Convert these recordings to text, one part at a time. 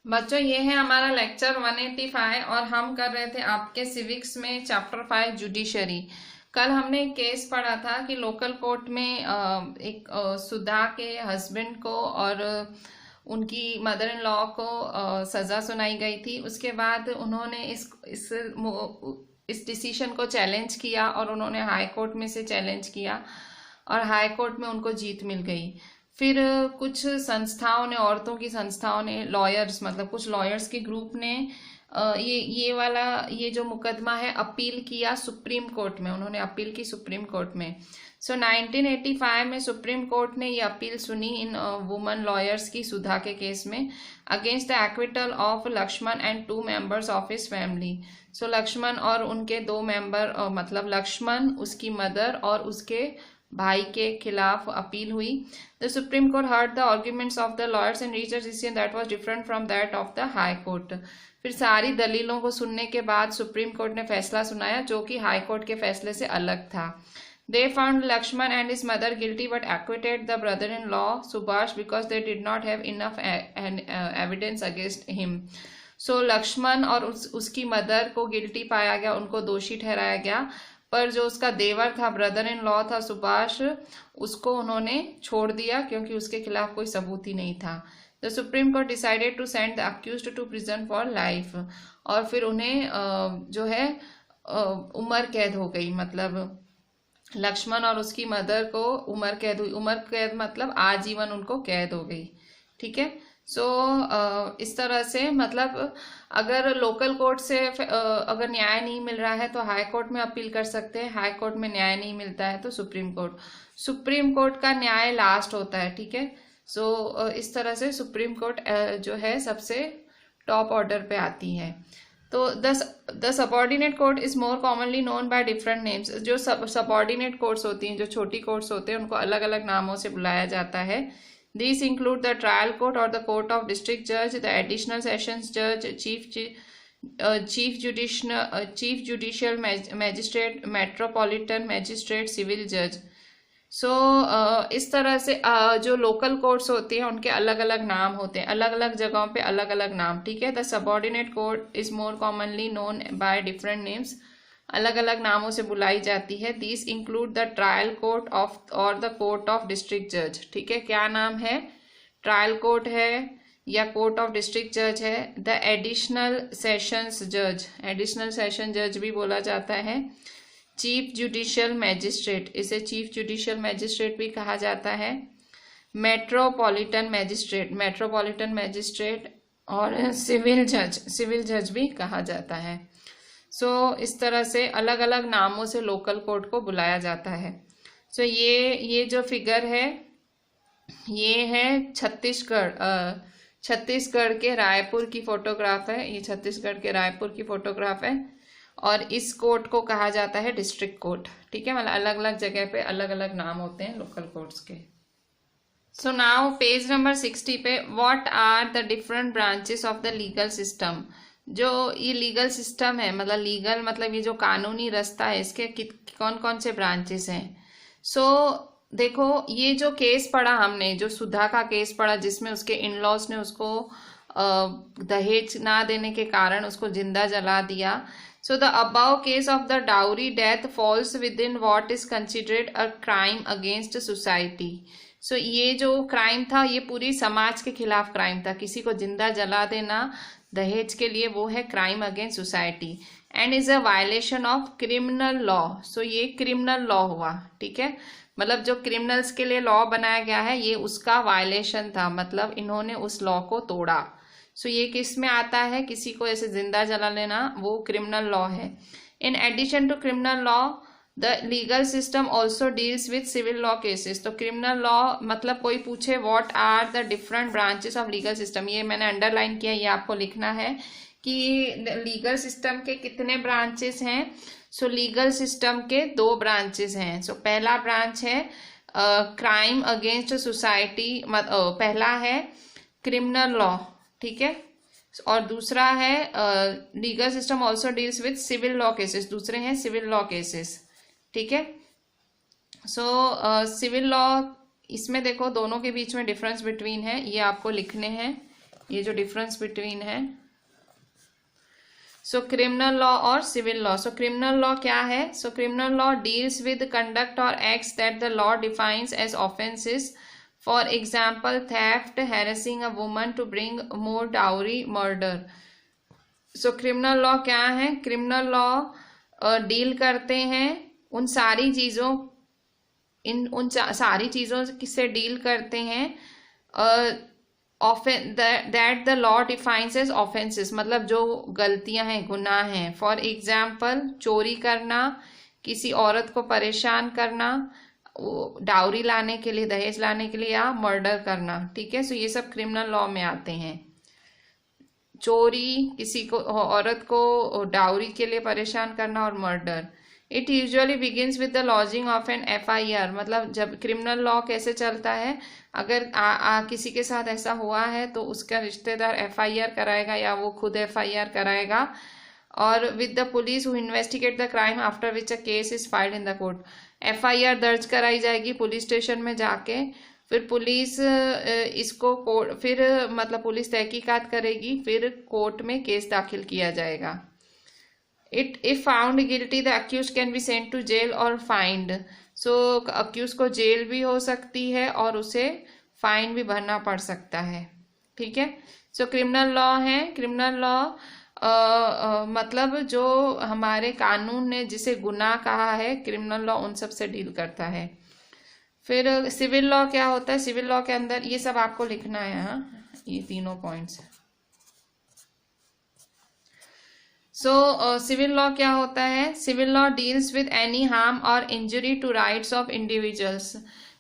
बच्चों ये है हमारा लेक्चर 185 और हम कर रहे थे आपके सिविक्स में चैप्टर 5 जुडिशरी। कल हमने एक केस पढ़ा था कि लोकल कोर्ट में एक सुधा के हस्बैंड को और उनकी मदर इन लॉ को सज़ा सुनाई गई थी। उसके बाद उन्होंने इस डिसीजन को चैलेंज किया और उन्होंने हाई कोर्ट में से चैलेंज किया और हाई कोर्ट में उनको जीत मिल गई। फिर कुछ संस्थाओं ने, औरतों की संस्थाओं ने, लॉयर्स मतलब कुछ लॉयर्स के ग्रुप ने ये जो मुकदमा है अपील किया सुप्रीम कोर्ट में। उन्होंने अपील की सुप्रीम कोर्ट में। 1985 में सुप्रीम कोर्ट ने ये अपील सुनी इन वुमन लॉयर्स की सुधा के केस में against the acquittal of Laxman and 2 members of his family. Laxman और उनके 2 मेंबर मतलब लक्ष्मण, उसकी मदर और उसके भाई के खिलाफ अपील हुई। The supreme court heard the arguments of the lawyers and reached a decision that was different from that of the high court. फिर सारी दलीलों को सुनने के बाद सुप्रीम कोर्ट ने फैसला सुनाया जो कि हाई कोर्ट के फैसले से अलग था। They found Lakshman and his mother guilty but acquitted the brother-in-law Subhash because they did not have enough evidence against him. Lakshman और उसकी मदर को गिल्टी पाया गया, उनको दोषी ठहराया गया, पर जो उसका देवर था, ब्रदर इन लॉ था सुभाष, उसको उन्होंने छोड़ दिया क्योंकि उसके खिलाफ कोई सबूत ही नहीं था। The supreme Court decided to send the accused to prison for life. और फिर उन्हें जो है उम्र कैद हो गई, मतलब लक्ष्मण और उसकी मदर को उम्र कैद हुई। उम्र कैद मतलब आजीवन उनको कैद हो गई। ठीक है। इस तरह से मतलब अगर लोकल कोर्ट से अगर न्याय नहीं मिल रहा है तो हाई कोर्ट में अपील कर सकते हैं। हाई कोर्ट में न्याय नहीं मिलता है तो सुप्रीम कोर्ट का न्याय लास्ट होता है। ठीक है। इस तरह से सुप्रीम कोर्ट जो है सबसे टॉप ऑर्डर पे आती है। तो the subordinate court is more commonly known by different names. जो सबऑर्डिनेट कोर्ट्स होती हैं, जो छोटी कोर्ट्स होते हैं, उनको अलग अलग नामों से बुलाया जाता है। These include the trial court or the court of district judge, the additional sessions judge, chief judicial magistrate, metropolitan magistrate, civil judge. इस तरह से जो लोकल कोर्ट्स होती हैं उनके अलग अलग नाम होते हैं, अलग अलग जगहों पे अलग अलग नाम। ठीक है। The subordinate court is more commonly known by different names, अलग अलग नामों से बुलाई जाती है। These include the trial court of और द कोर्ट ऑफ डिस्ट्रिक्ट जज। ठीक है। क्या नाम है? ट्रायल कोर्ट है या कोर्ट ऑफ डिस्ट्रिक्ट जज है। द एडिशनल सेशंस जज, एडिशनल सेशन जज भी बोला जाता है। चीफ जुडिशियल मैजिस्ट्रेट, इसे चीफ जुडिशियल मैजिस्ट्रेट भी कहा जाता है। मेट्रोपॉलिटन मैजिस्ट्रेट, मेट्रोपॉलिटन मैजिस्ट्रेट और सिविल जज भी कहा जाता है। इस तरह से अलग अलग नामों से लोकल कोर्ट को बुलाया जाता है। ये जो फिगर है ये है छत्तीसगढ़ के रायपुर की फोटोग्राफ है। ये छत्तीसगढ़ के रायपुर की फोटोग्राफ है और इस कोर्ट को कहा जाता है डिस्ट्रिक्ट कोर्ट। ठीक है। मतलब अलग अलग जगह पे अलग अलग नाम होते हैं लोकल कोर्ट्स के। नाउ पेज नंबर 60 पे what are the different branches of the legal system. जो ये लीगल सिस्टम है, मतलब लीगल मतलब ये जो कानूनी रास्ता है, इसके कौन कौन से ब्रांचेस हैं। देखो ये जो केस पढ़ा हमने, जो सुधा का केस पढ़ा जिसमें उसके इन लॉज ने उसको दहेज ना देने के कारण उसको जिंदा जला दिया। The above case of the dowry death falls within what is considered a crime against society. ये जो क्राइम था ये पूरी समाज के खिलाफ क्राइम था। किसी को जिंदा जला देना दहेज के लिए वो है crime against society and is a violation of criminal law. ये क्रिमिनल लॉ हुआ। ठीक है। मतलब जो क्रिमिनल्स के लिए लॉ बनाया गया है ये उसका वायलेशन था, मतलब इन्होंने उस लॉ को तोड़ा। ये किस में आता है? किसी को ऐसे जिंदा जला लेना वो क्रिमिनल लॉ है। In addition to criminal law the legal system also deals with civil law cases. तो क्रिमिनल लॉ मतलब कोई पूछे what are the different branches of legal system, ये मैंने अंडरलाइन किया, ये आपको लिखना है कि लीगल सिस्टम के कितने ब्रांचेस हैं। लीगल सिस्टम के 2 ब्रांचेस हैं। पहला ब्रांच है क्राइम अगेंस्ट सोसाइटी, पहला है क्रिमिनल लॉ। ठीक है। और दूसरा है legal system also deals with civil law cases, दूसरे हैं सिविल लॉ केसेस। ठीक है। सिविल लॉ, इसमें देखो दोनों के बीच में डिफरेंस बिटवीन है, ये आपको लिखने हैं। ये जो डिफरेंस बिटवीन है। सो क्रिमिनल लॉ और civil law. So criminal law क्या है? So criminal law deals with conduct or acts that the law defines as offences, for example theft, harassing a woman to bring more dowry, murder. So criminal law क्या है? Criminal law deal करते हैं उन सारी चीज़ों सारी चीज़ों से डील करते हैं that the law defines as offences, मतलब जो गलतियां हैं, गुनाह हैं। फॉर एग्जाम्पल चोरी करना, किसी औरत को परेशान करना डाउरी लाने के लिए, दहेज लाने के लिए, या मर्डर करना। ठीक है, सो ये सब क्रिमिनल लॉ में आते हैं। चोरी, किसी को औरत को डाउरी के लिए परेशान करना, और murder. It usually begins with the lodging of an FIR, मतलब जब क्रिमिनल लॉ कैसे चलता है, अगर किसी के साथ ऐसा हुआ है तो उसका रिश्तेदार FIR कराएगा या वो खुद FIR कराएगा, और with the police who investigate the crime after which a case is filed in the court. FIR दर्ज कराई जाएगी पुलिस स्टेशन में जाके, फिर पुलिस इसको फिर मतलब पुलिस तहकीकात करेगी, फिर कोर्ट में केस दाखिल किया जाएगा। If found guilty, the accused can be sent to jail or fined. So accused को जेल भी हो सकती है और उसे फाइन भी भरना पड़ सकता है। ठीक है, सो क्रिमिनल लॉ है। क्रिमिनल लॉ मतलब जो हमारे कानून ने जिसे गुनाह कहा है, क्रिमिनल लॉ उन सब से डील करता है। फिर सिविल लॉ क्या होता है? सिविल लॉ के अंदर ये सब आपको लिखना है, हाँ, ये तीनों पॉइंट्स। सो सिविल लॉ क्या होता है? Civil law deals with any harm or injury to rights of individuals.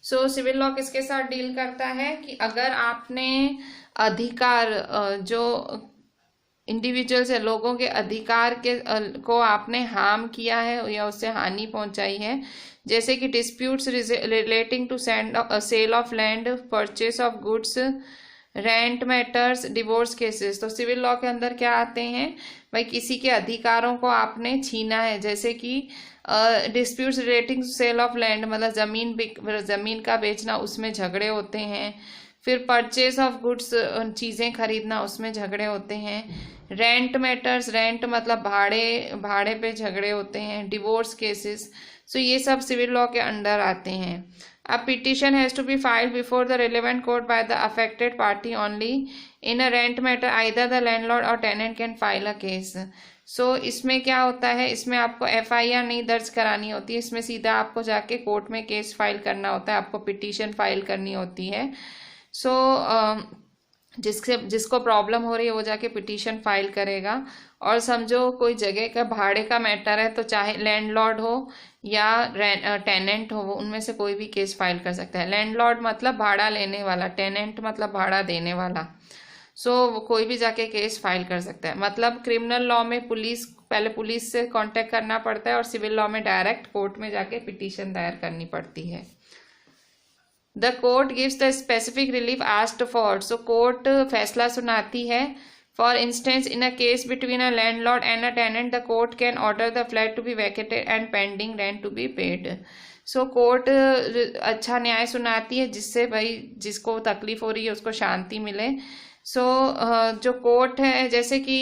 So civil law किसके साथ डील करता है कि अगर आपने अधिकार जो इंडिविजुअल्स है, लोगों के अधिकार को आपने हार्म किया है या उससे हानि पहुंचाई है, जैसे कि disputes relating to sale of land, purchase of goods, rent matters, divorce cases. तो सिविल लॉ के अंदर क्या आते हैं? भाई किसी के अधिकारों को आपने छीना है, जैसे कि disputes relating to sale of land, मतलब जमीन का बेचना, उसमें झगड़े होते हैं। फिर परचेस ऑफ गुड्स, चीज़ें खरीदना, उसमें झगड़े होते हैं। रेंट मैटर्स, रेंट मतलब भाड़े पे झगड़े होते हैं। डिवोर्स केसेस, सो ये सब सिविल लॉ के अंडर आते हैं। A petition has to be filed before the relevant court by the affected party only. In a rent matter, either the landlord or tenant can file a case. So इसमें क्या होता है? इसमें आपको FIR नहीं दर्ज करानी होती है, इसमें सीधा आपको जाके कोर्ट में केस फाइल करना होता है, आपको पिटीशन फाइल करनी होती है। सो जिसको प्रॉब्लम हो रही है वो जाके पिटीशन फाइल करेगा। और समझो कोई जगह का भाड़े का मैटर है, तो चाहे लैंडलॉर्ड हो या टेनेंट हो, वो उनमें से कोई भी केस फाइल कर सकता है। लैंडलॉर्ड मतलब भाड़ा लेने वाला, टेनेंट मतलब भाड़ा देने वाला। सो कोई भी जाके केस फाइल कर सकता है। मतलब क्रिमिनल लॉ में पहले पुलिस से कांटेक्ट करना पड़ता है, और सिविल लॉ में डायरेक्ट कोर्ट में जाके पिटीशन दायर करनी पड़ती है। The court gives the specific relief asked for. So court फैसला सुनाती है। For instance, in a case between a landlord and a tenant, the court can order the flat to be vacated and pending rent to be paid. So court अच्छा न्याय सुनाती है, जिससे भाई जिसको तकलीफ हो रही है उसको शांति मिले। जो कोर्ट है, जैसे कि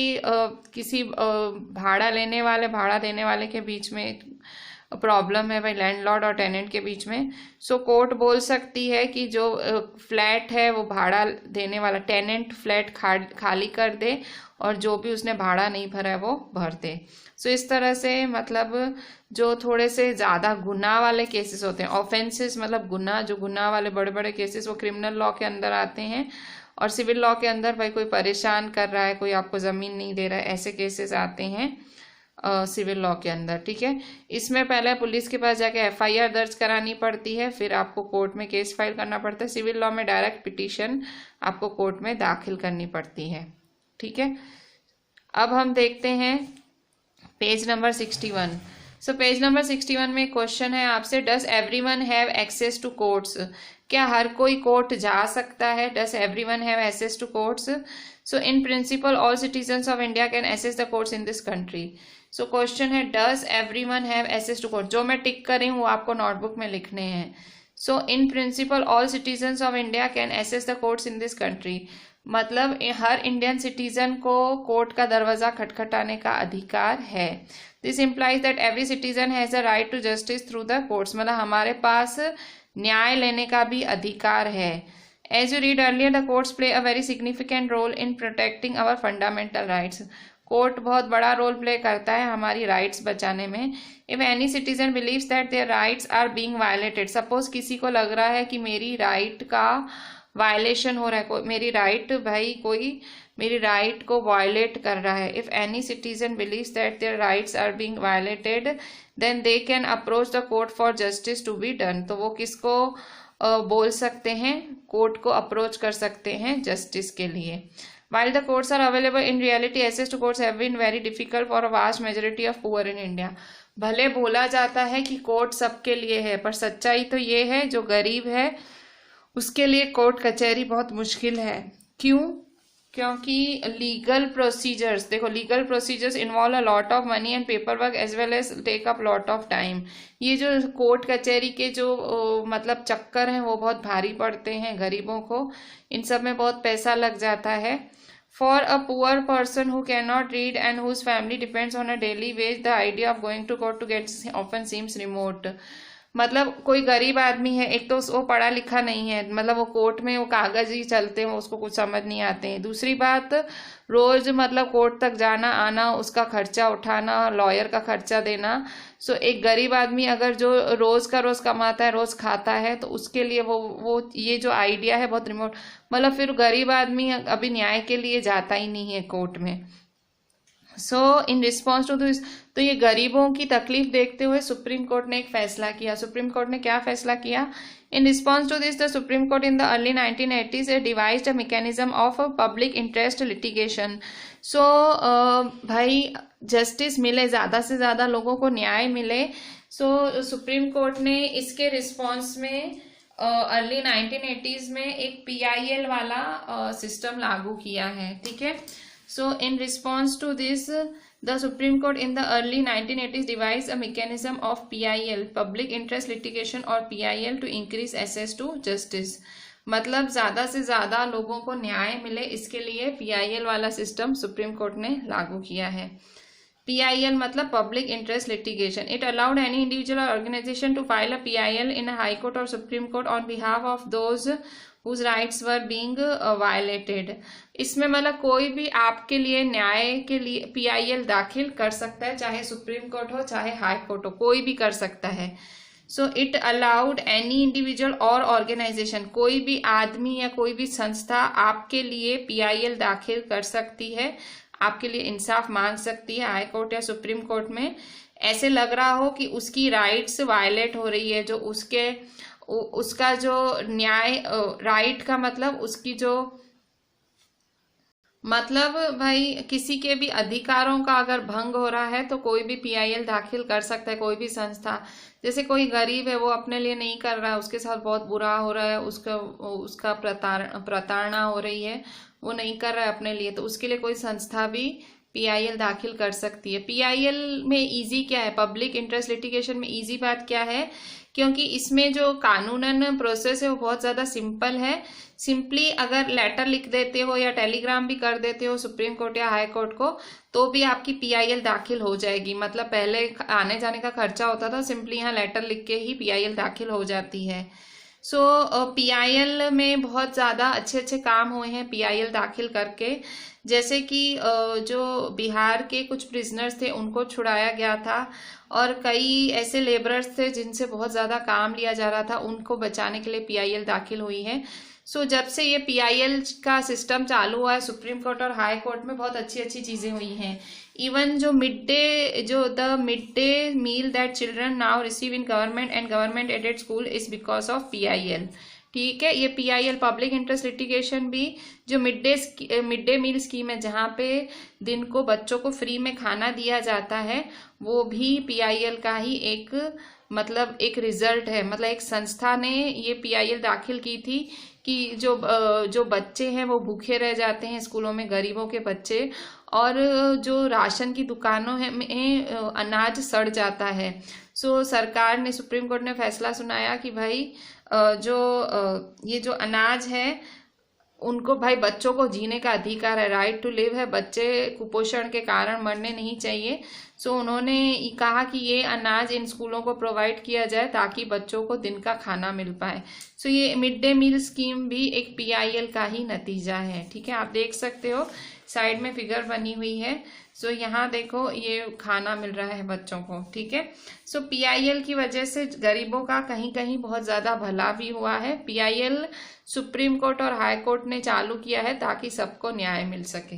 किसी भाड़ा लेने वाले भाड़ा देने वाले के बीच में प्रॉब्लम है, भाई लैंडलॉर्ड और टेनेंट के बीच में, कोर्ट बोल सकती है कि जो फ्लैट है वो भाड़ा देने वाला टेनेंट फ्लैट खाली कर दे, और जो भी उसने भाड़ा नहीं भरा है वो भर दे। इस तरह से मतलब जो थोड़े से ज़्यादा गुनाह वाले केसेस होते हैं, ऑफेंसेस मतलब गुनाह, जो गुनाह वाले बड़े बड़े केसेस, वो क्रिमिनल लॉ के अंदर आते हैं। और सिविल लॉ के अंदर भाई कोई परेशान कर रहा है, कोई आपको ज़मीन नहीं दे रहा है, ऐसे केसेस आते हैं सिविल लॉ के अंदर। ठीक है, इसमें पहले पुलिस के पास जाके FIR दर्ज करानी पड़ती है, फिर आपको कोर्ट में केस फाइल करना पड़ता है। सिविल लॉ में डायरेक्ट पिटीशन आपको कोर्ट में दाखिल करनी पड़ती है। ठीक है, अब हम देखते हैं पेज नंबर 61। पेज नंबर 61 में क्वेश्चन है आपसे, does everyone have access to courts? क्या हर कोई कोर्ट जा सकता है? Does everyone have access to courts? In principle all citizens of India can access the courts in this country. Question है, does everyone have access to court? जो मैं टिक कर रही हूँ वो आपको नोटबुक में लिखने हैं। So in principle all citizens of India can access the courts in this country. मतलब हर इंडियन सिटीजन को कोर्ट का दरवाजा खटखटाने का अधिकार है। This implies that every citizen has a right to justice through the courts. मतलब हमारे पास न्याय लेने का भी अधिकार है। As you read earlier, the courts play a very significant role in protecting our fundamental rights. Court बहुत बड़ा रोल प्ले करता है हमारी राइट्स बचाने में। If any citizen believes that their rights are being violated, suppose किसी को लग रहा है कि मेरी राइट का वायलेशन हो रहा है, मेरी राइट भाई कोई मेरी राइट को वायलेट कर रहा है। If any citizen believes that their rights are being violated then they can approach the court for justice to be done. तो वो किसको बोल सकते हैं? कोर्ट को अप्रोच कर सकते हैं जस्टिस के लिए। While the courts are available, in reality access to courts have been very difficult for a vast majority of poor in India. भले बोला जाता है कि कोर्ट सबके लिए है, पर सच्चाई तो ये है जो गरीब है उसके लिए कोर्ट कचहरी बहुत मुश्किल है। क्यों? क्योंकि लीगल प्रोसीजर्स, देखो legal procedures involve a lot of money and paper work as well as take up lot of time. ये जो कोर्ट कचहरी के जो मतलब चक्कर हैं वो बहुत भारी पड़ते हैं गरीबों को, इन सब में बहुत पैसा लग जाता है। For a poor person who can not read and whose family depends on a daily wage, the idea of going to court to get often seems remote. मतलब कोई गरीब आदमी है, एक तो वो पढ़ा लिखा नहीं है, मतलब वो कोर्ट में वो कागज ही चलते हैं, उसको कुछ समझ नहीं आते हैं। दूसरी बात, रोज मतलब कोर्ट तक जाना आना, उसका खर्चा उठाना, लॉयर का खर्चा देना। सो एक गरीब आदमी अगर जो रोज का रोज कमाता है, रोज खाता है, तो उसके लिए वो ये जो आइडिया है बहुत रिमोट। मतलब फिर गरीब आदमी अभी न्याय के लिए जाता ही नहीं है कोर्ट में। सो इन रिस्पॉन्स टू दिस, तो ये गरीबों की तकलीफ देखते हुए सुप्रीम कोर्ट ने एक फैसला किया। सुप्रीम कोर्ट ने क्या फैसला किया? In response to this the supreme court in the early 1980s devised a mechanism of public interest litigation. So भाई जस्टिस मिले, ज़्यादा से ज़्यादा लोगों को न्याय मिले। सो सुप्रीम कोर्ट ने इसके रिस्पॉन्स में अर्ली 1980s में एक PIL वाला सिस्टम लागू किया है। ठीक है। So in response to this, the Supreme Court in the early 1980s devised a mechanism of PIL, public interest litigation, or PIL to increase access to justice. मतलब ज़्यादा से ज़्यादा लोगों को न्याय मिले, इसके लिए PIL वाला सिस्टम सुप्रीम कोर्ट ने लागू किया है। PIL मतलब public interest litigation. It allowed any individual or organisation to file a PIL in high court or supreme court on behalf of those whose rights were being violated। इसमें मतलब कोई भी आपके लिए न्याय के लिए PIL दाखिल कर सकता है, चाहे सुप्रीम कोर्ट हो चाहे हाई कोर्ट हो, कोई भी कर सकता है। So it allowed any individual or organisation, कोई भी आदमी या कोई भी संस्था आपके लिए PIL दाखिल कर सकती है, आपके लिए इंसाफ मांग सकती है हाई कोर्ट या सुप्रीम कोर्ट में। ऐसे लग रहा हो कि उसकी राइट्स वायलेट हो रही है, जो उसका जो न्याय राइट का मतलब उसकी जो मतलब भाई किसी के भी अधिकारों का अगर भंग हो रहा है तो कोई भी PIL दाखिल कर सकता है, कोई भी संस्था। जैसे कोई गरीब है, वो अपने लिए नहीं कर रहा है, उसके साथ बहुत बुरा हो रहा है, उसका प्रताड़ना हो रही है, वो नहीं कर रहा है अपने लिए, तो उसके लिए कोई संस्था भी PIL दाखिल कर सकती है। PIL में इजी क्या है? पब्लिक इंटरेस्ट लिटिगेशन में इजी बात क्या है? क्योंकि इसमें जो कानूनन प्रोसेस है वो बहुत ज़्यादा सिंपल है। सिंपली अगर लेटर लिख देते हो या टेलीग्राम भी कर देते हो सुप्रीम कोर्ट या हाई कोर्ट को, तो भी आपकी PIL दाखिल हो जाएगी। मतलब पहले आने जाने का खर्चा होता था, सिंपली यहाँ लेटर लिख के ही PIL दाखिल हो जाती है। सो PIL में बहुत ज़्यादा अच्छे अच्छे काम हुए हैं PIL दाखिल करके। जैसे कि जो बिहार के कुछ प्रिजनर्स थे उनको छुड़ाया गया था, और कई ऐसे लेबरर्स थे जिनसे बहुत ज़्यादा काम लिया जा रहा था, उनको बचाने के लिए PIL दाखिल हुई है। सो जब से ये PIL का सिस्टम चालू हुआ है सुप्रीम कोर्ट और हाई कोर्ट में बहुत अच्छी अच्छी चीज़ें हुई हैं। इवन जो the mid day meal that children now receive in government and government aided school is because of PIL। ठीक है, ये PIL पब्लिक इंटरेस्ट लिटिगेशन भी जो मिड डे मील स्कीम है, जहाँ पे दिन को बच्चों को फ्री में खाना दिया जाता है, वो भी PIL का ही एक रिजल्ट है। मतलब एक संस्था ने ये PIL दाखिल की थी कि जो बच्चे हैं वो भूखे रह जाते हैं स्कूलों में, गरीबों के बच्चे, और जो राशन की दुकानों में अनाज सड़ जाता है। सो सरकार ने, सुप्रीम कोर्ट ने फैसला सुनाया कि भाई ये जो अनाज है उनको भाई बच्चों को जीने का अधिकार है, राइट टू लिव है, बच्चे कुपोषण के कारण मरने नहीं चाहिए। सो उन्होंने कहा कि ये अनाज इन स्कूलों को प्रोवाइड किया जाए ताकि बच्चों को दिन का खाना मिल पाए। सो ये मिड डे मील स्कीम भी एक PIL का ही नतीजा है। ठीक है, आप देख सकते हो साइड में फिगर बनी हुई है। सो यहाँ देखो ये खाना मिल रहा है बच्चों को। ठीक है, सो PIL की वजह से गरीबों का कहीं कहीं बहुत ज़्यादा भला भी हुआ है। PIL सुप्रीम कोर्ट और हाई कोर्ट ने चालू किया है ताकि सबको न्याय मिल सके।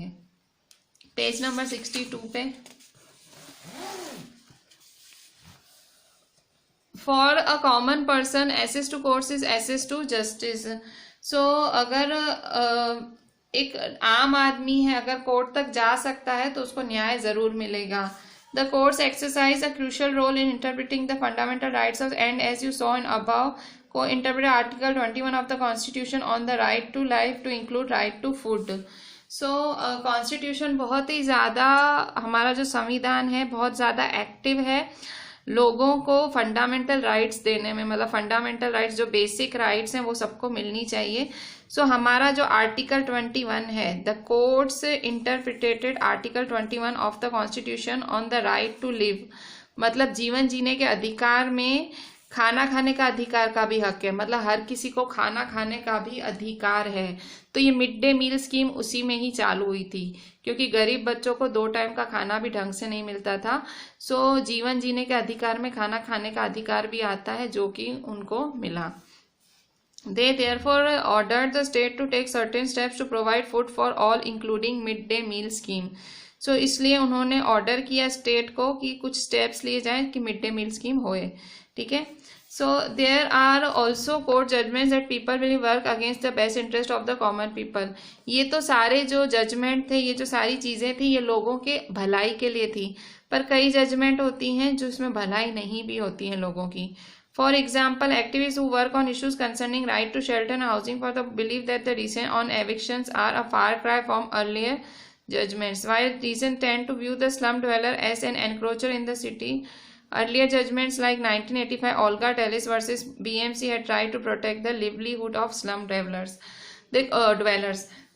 पेज नंबर 62 पे, for a common person access to courts is access to justice. So अगर एक आम आदमी है अगर कोर्ट तक जा सकता है तो उसको न्याय जरूर मिलेगा। The courts exercise a crucial role in interpreting the fundamental rights of and as you saw in above को interpret article 21 of the constitution on the right to life to include right to food. So constitution बहुत ही ज़्यादा, हमारा जो संविधान है बहुत ज़्यादा एक्टिव है लोगों को फंडामेंटल राइट्स देने में, मतलब फंडामेंटल राइट्स जो बेसिक राइट्स हैं वो सबको मिलनी चाहिए। सो हमारा जो आर्टिकल 21 है, the courts interpreted article 21 of the constitution on the right to live, मतलब जीवन जीने के अधिकार में खाना खाने का अधिकार का भी हक है, मतलब हर किसी को खाना खाने का भी अधिकार है। तो ये मिड डे मील स्कीम उसी में ही चालू हुई थी क्योंकि गरीब बच्चों को 2 टाइम का खाना भी ढंग से नहीं मिलता था। सो जीवन जीने के अधिकार में खाना खाने का अधिकार भी आता है जो कि उनको मिला। They therefore ordered the state to take certain steps to provide food for all including midday meal scheme. So इसलिए उन्होंने ऑर्डर किया स्टेट को कि कुछ स्टेप्स लिए जाएं कि मिड डे मील स्कीम होए। ठीक है, so there are also court judgments that people will work against the best interest of the common people. ये तो सारे जो जजमेंट थे, ये जो सारी चीज़ें थी, ये लोगों के भलाई के लिए थी, पर कई जजमेंट होती हैं जो इसमें भलाई नहीं भी होती हैं लोगों की। For example, activists who work on issues concerning right to shelter and housing for the believe that the recent on evictions are a far cry from earlier judgments. While recent tend to view the slum dweller as an encroacher in the city, earlier judgments like 1985 Olga Tellis versus BMC had tried to protect the livelihood of slum dwellers.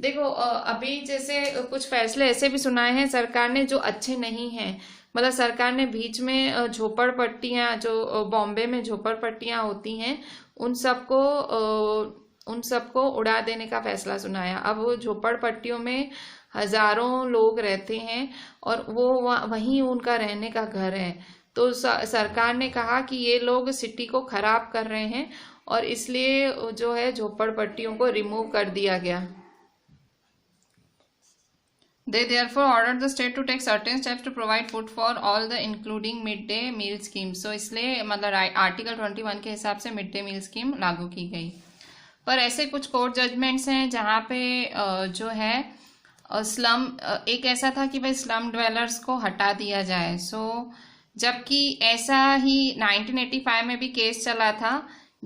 देखो अभी जैसे कुछ फैसले ऐसे भी सुनाए हैं सरकार ने जो अच्छे नहीं हैं, मतलब सरकार ने बीच में झोपड़पट्टियाँ, जो बॉम्बे में झोपड़पट्टियाँ होती हैं, उन सबको उड़ा देने का फैसला सुनाया। अब वो झोपड़पट्टियों में हजारों लोग रहते हैं और वो वहीं उनका रहने का घर है। तो सरकार ने कहा कि ये लोग सिटी को खराब कर रहे हैं और इसलिए जो है झोपड़पट्टियों को रिमूव कर दिया गया। They therefore ordered the state to take certain steps to provide food for all the including midday meal scheme. So इसलिए मतलब आर्टिकल 21 के हिसाब से मिड डे मील स्कीम लागू की गई। पर ऐसे कुछ कोर्ट जजमेंट्स हैं जहाँ पे जो है स्लम, एक ऐसा था कि भाई स्लम ड्वेलर्स को हटा दिया जाए। सो जबकि ऐसा ही 1985 में भी केस चला था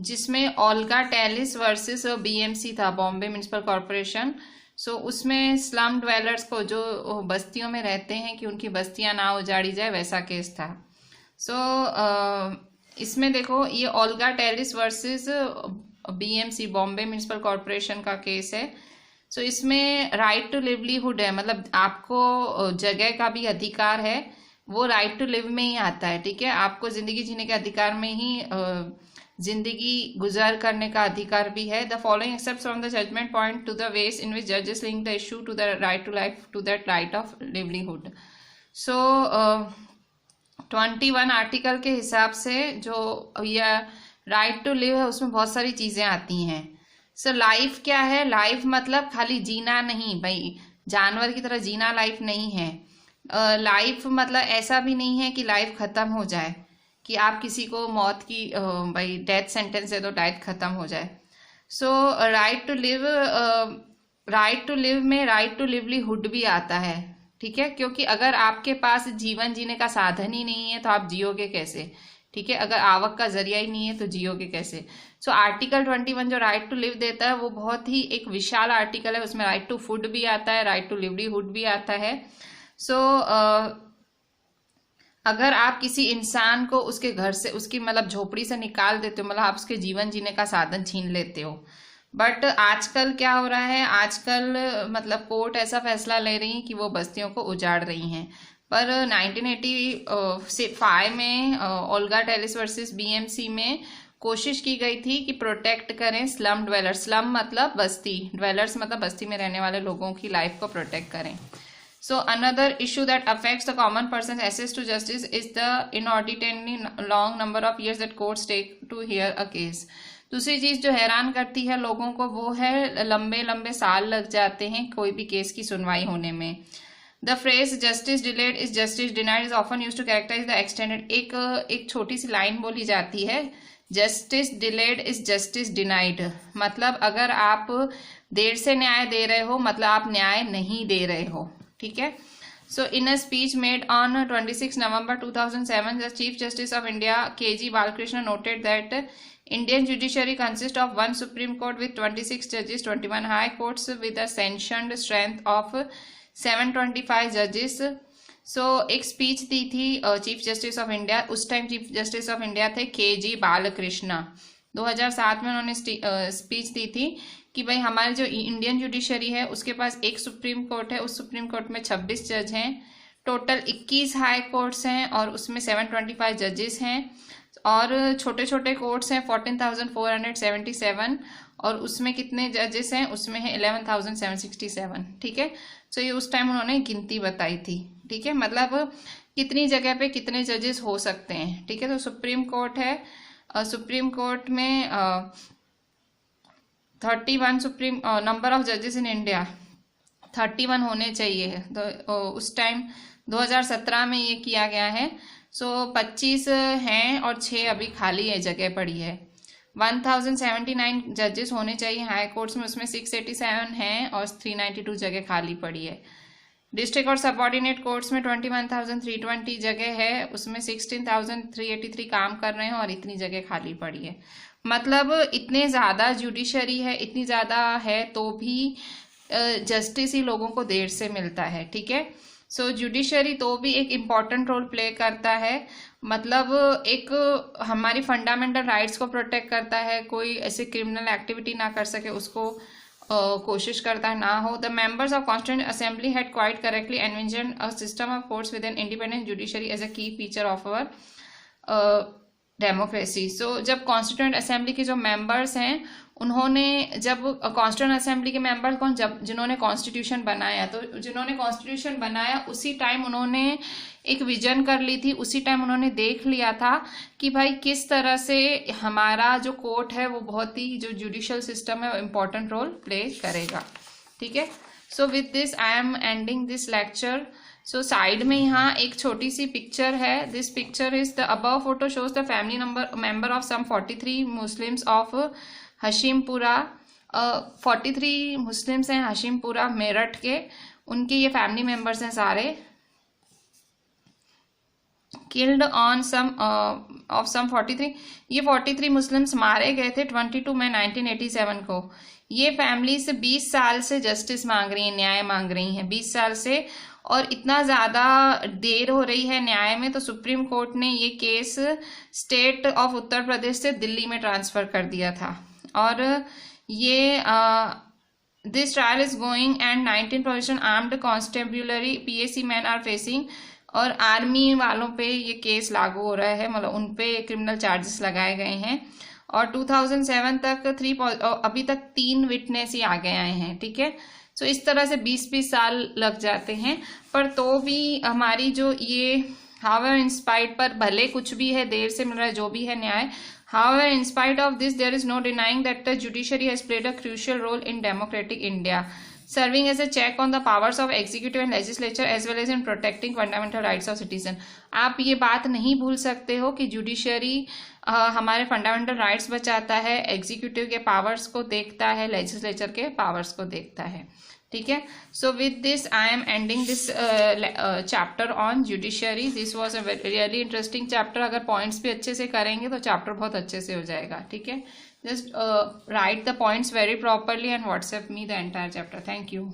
जिसमें ओल्गा टेलिस वर्सेस BMC था, बॉम्बे म्यूनिसिपल कॉरपोरेशन। सो उसमें स्लम ड्वेलर्स को जो बस्तियों में रहते हैं कि उनकी बस्तियां ना उजाड़ी जाए, वैसा केस था। सो इसमें देखो ये Olga Tellis versus BMC, Bombay municipal corporation का केस है। सो इसमें राइट टू लिवलीहुड है, मतलब आपको जगह का भी अधिकार है, वो राइट टू लिव में ही आता है। ठीक है, आपको जिंदगी जीने के अधिकार में ही जिंदगी गुजार करने का अधिकार भी है। The following except from the judgment point to the ways in which जजेस link the issue to the right to life to that right of livelihood. So 21 article के हिसाब से जो यह राइट टू लिव है उसमें बहुत सारी चीजें आती हैं। सो लाइफ क्या है? लाइफ मतलब खाली जीना नहीं भाई, जानवर की तरह जीना लाइफ नहीं है। लाइफ मतलब ऐसा भी नहीं है कि लाइफ खत्म हो जाए, कि आप किसी को मौत की भाई डेथ सेंटेंस है तो डेथ खत्म हो जाए। सो राइट टू लिव में राइट टू लिवलीहुड भी आता है। ठीक है, क्योंकि अगर आपके पास जीवन जीने का साधन ही नहीं है तो आप जियोगे कैसे? ठीक है, अगर आवक का जरिया ही नहीं है तो जियोगे कैसे? सो आर्टिकल 21 जो राइट टू लिव देता है वो बहुत ही एक विशाल आर्टिकल है। उसमें राइट टू फूड भी आता है, राइट टू लिवलीहुड भी आता है। सो अगर आप किसी इंसान को उसके घर से, उसकी मतलब झोपड़ी से निकाल देते हो, मतलब आप उसके जीवन जीने का साधन छीन लेते हो। बट आजकल क्या हो रहा है, आजकल मतलब कोर्ट ऐसा फैसला ले रही है कि वो बस्तियों को उजाड़ रही हैं। पर 1985 में ओल्गा टेलिस वर्सेस बीएमसी में कोशिश की गई थी कि प्रोटेक्ट करें स्लम ड्वेलर्स, स्लम मतलब बस्ती, ड्वेलर्स मतलब बस्ती में रहने वाले लोगों की लाइफ को प्रोटेक्ट करें। So another issue that affects the common person's access to justice is the inordinately long number of years that courts take to hear a case. दूसरी चीज जो हैरान करती है लोगों को वो है लंबे लंबे साल लग जाते हैं कोई भी केस की सुनवाई होने में। The phrase justice delayed is justice denied is often used to characterize the extended, एक छोटी सी लाइन बोली जाती है, justice delayed is justice denied, मतलब अगर आप देर से न्याय दे रहे हो मतलब आप न्याय नहीं दे रहे हो। ठीक है। So in a speech made on 26 November 2007 the chief justice of India KG Balakrishna noted that Indian judiciary consist of 1 supreme court with 26 जजेस, 21 high courts with a sanctioned strength of 725 जजेस। सो एक स्पीच दी थी chief justice of India, उस time chief justice of India थे KG Balakrishna. 2007 में उन्होंने speech दी थी कि भाई हमारे जो इंडियन जुडिशरी है उसके पास एक सुप्रीम कोर्ट है, उस सुप्रीम कोर्ट में 26 जज हैं, टोटल 21 हाई कोर्ट्स हैं और उसमें 725 जजेस हैं, और छोटे छोटे कोर्ट्स हैं 14,477 और उसमें कितने जजेस हैं, उसमें है 11,767। ठीक है। सो ये उस टाइम उन्होंने गिनती बताई थी। ठीक है, मतलब कितनी जगह पे कितने जजेस हो सकते हैं। ठीक है, तो सुप्रीम कोर्ट है, सुप्रीम कोर्ट में 31 सुप्रीम नंबर ऑफ जजेस इन इंडिया 31 होने चाहिए। तो उस टाइम 2017 में ये किया गया है। सो 25 हैं और 6 अभी खाली है, जगह पड़ी है। 1079 जजेस होने चाहिए हाई कोर्ट्स में, उसमें 687 हैं और 392 जगह खाली पड़ी है। डिस्ट्रिक्ट और सबऑर्डिनेट कोर्ट्स में 21,320 जगह है, उसमें 16,383 काम कर रहे हैं और इतनी जगह खाली पड़ी है। मतलब इतने ज़्यादा जुडिशरी है, इतनी ज़्यादा है तो भी जस्टिस ही लोगों को देर से मिलता है। ठीक है। सो जुडिशरी तो भी एक इम्पॉर्टेंट रोल प्ले करता है, मतलब एक हमारी फंडामेंटल राइट्स को प्रोटेक्ट करता है, कोई ऐसे क्रिमिनल एक्टिविटी ना कर सके उसको कोशिश करता है ना हो। The members of constituent assembly had quite correctly envision a system of courts with an independent judiciary as a key feature of our democracy. So जब कॉन्स्टिट्यूएंट असेंबली के जो मेंबर्स हैं उन्होंने, जब कॉन्स्टिट्यूएंट असेंबली के मेंबर कौन, जब जिन्होंने कॉन्स्टिट्यूशन बनाया, तो जिन्होंने कॉन्स्टिट्यूशन बनाया उसी टाइम उन्होंने एक विजन कर ली थी, उसी टाइम उन्होंने देख लिया था कि भाई किस तरह से हमारा जो कोर्ट है वो बहुत ही, जो जुडिशियल सिस्टम है वो इम्पोर्टेंट रोल प्ले करेगा। ठीक है। So with this I am ending this lecture. So side में यहाँ एक छोटी सी पिक्चर है। This picture is the above photo shows the family member of some 43 Muslims of Hashimpura. 43 Muslims हैं हशीमपुरा मेरठ के, उनके ये फैमिली मेंबर्स हैं सारे। Killed on some of some 43, ये 43 मुस्लिम्स मारे गए थे 22 मई 1987 को। ये फैमिलीज 20 साल से जस्टिस मांग रही हैं, न्याय मांग रही हैं 20 साल से, और इतना ज़्यादा देर हो रही है न्याय में तो सुप्रीम कोर्ट ने ये case state of Uttar Pradesh से दिल्ली में ट्रांसफ़र कर दिया था। और ये this trial is going and 19 provincial armed constabulary PAC man are facing, और आर्मी वालों पे ये केस लागू हो रहा है, मतलब उन पे क्रिमिनल चार्जेस लगाए गए हैं। और 2007 तक अभी तक 3 विटनेस ही आगे आए हैं। ठीक है। सो इस तरह से 20-20 साल लग जाते हैं, पर तो भी हमारी जो ये हाउएवर इन स्पाइट, पर भले कुछ भी है देर से मिल रहा है जो भी है न्याय, however in spite of this there is no denying that the judiciary has played a crucial role in democratic India, serving as a check on the powers of executive and legislature as well as in protecting fundamental rights of citizen। आप ये बात नहीं भूल सकते हो कि judiciary हमारे fundamental rights बचाता है, एग्जीक्यूटिव के पावर्स को देखता है, लेजिस्लेचर के पावर्स को देखता है। ठीक है। So with this I am ending this chapter on judiciary. This was a really interesting chapter. अगर पॉइंट्स भी अच्छे से करेंगे तो चैप्टर बहुत अच्छे से हो जाएगा। ठीक है। Just right the points very properly and WhatsApp me the entire chapter. Thank you.